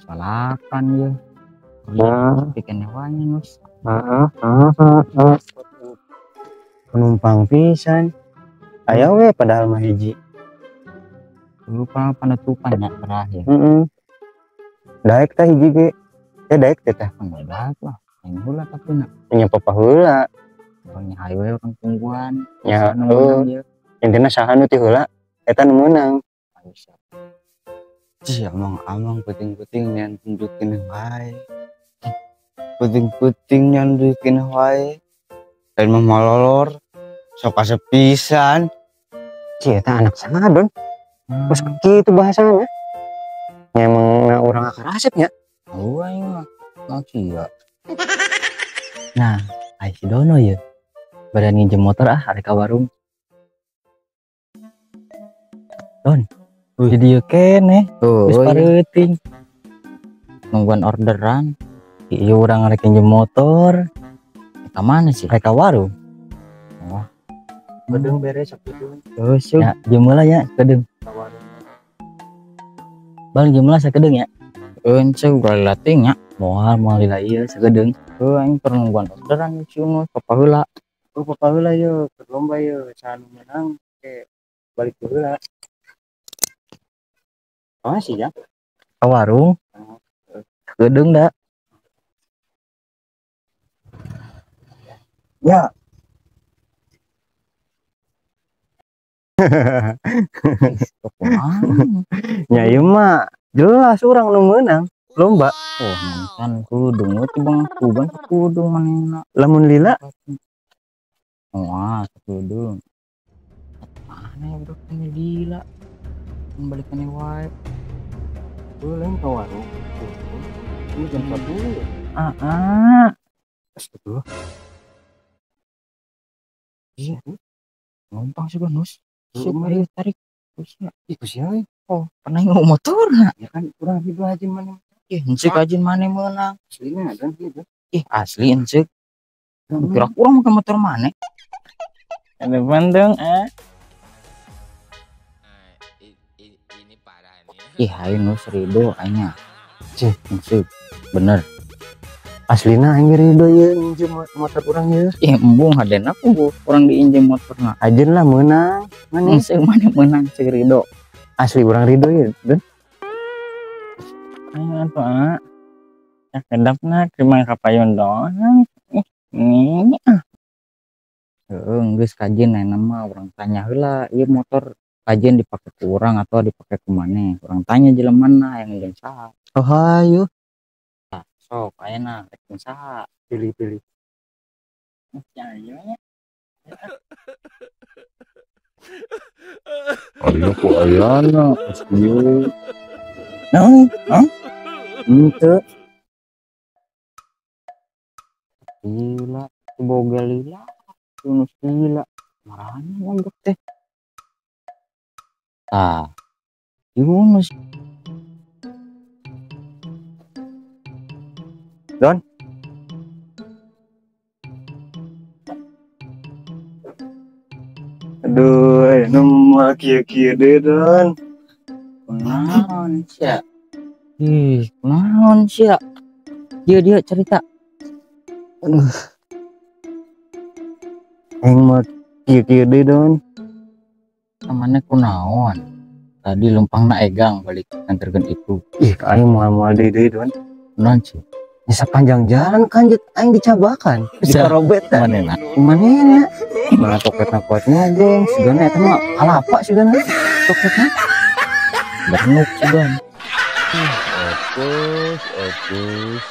balapan ya. Bikin hewannya nus. Penumpang pisan. Ayo we padahal mah hiji. Lupa penutupan ya terakhir. Daek teh hiji ge. Daek teh teh. Enggak daek lah. Yang hula tapi nak. Nya papa heula. Orangnya highway orang tungguan. Nya intina saha nu ti heula eta nu meunang. Cih amang penting-penting yang tunjukin wae. Penting-penting yang tunjukin wae. Dan malolor sok kasepisan. Cih eta anak sangadon. Terus kitu bahasana. Nya emang urang akarasep nya. Oh aing mah. Cia. Nah, ai si Dono ya. Badan nginjem motor hari ka warung. Don. Jadi kene. Wis pareuting. Nungguan orderan. Iya urang arek nginjem motor. Ka mana sih? Ka warung. Wah. Gedung beres sakitu. Terus ya, jumlah ya kedeng. Bang jumlah sakedeng ya. Ence udah latih nya. Moal lila ieu sakedeng. Aing keur nungguan orderan cuma papa heula. Papa heula ye lomba ye sanu menang balik heula. Oh sih ya. Ka warung. Sakedeng da. Ya. Nya ieu mah jelas urang nu meunang lomba. Oh mantan kudung itu bang kudung manehna. Lamun lila Wah kudung. Mana ya bro ini gila. Kembalikan wae. lain ka warung. Ini jam 4 ya. Astagfirullah. Iya. Numpang sih Nus. Ayo tarik. Iku sia. Oh, pernah ngomong motor na? Ya kan kurang hidup aja mana. Encik ajin mana menang. Aslinya kan gitu. Asli encik. Kira kurang pakai motor mana? Ada bandeng Ini parah nih. Ayo Nus Rido anya. Encik. Bener. Aslina aing Rido ye nginjem motor urang ye. Embung haden aku bu. Orang diinjem motorna. Ajen lah menang. Mana Encik mana menang cek Rido. asli urang Rido ye. Dan ayo atuh ya kedapna terima kapayon doang. Ini Geus kajian nama orang tanya heula ieu motor kajian dipakai ke urang atau dipakai ke mana? Orang tanya jelema mana yang nginjem saha. oh hayu Sok ayeuna rek saha. pilih-pilih. Ayo kok ayana asliu. Ente Gila, boga lila. Tunus gila. Marahnya ngambek teh. Yunus. Don. Aduh, nomor kia-kia deh Don. Naon sia? Naon sia? Dia cerita. Aduh. Yang mau kia-kia deh Don. Namanya kunaon? Tadi lempangna egang balik nganterkeun itu. Aing moal-moal deh Don. Naon sih? Bisa panjang jalan kan aing dicabakan. Dikarobet kan. Manehna? Mana toketna kuatnya geng. Sigana eta mah kalapa sigana. Toketna. Bernuk sih Don. Opus.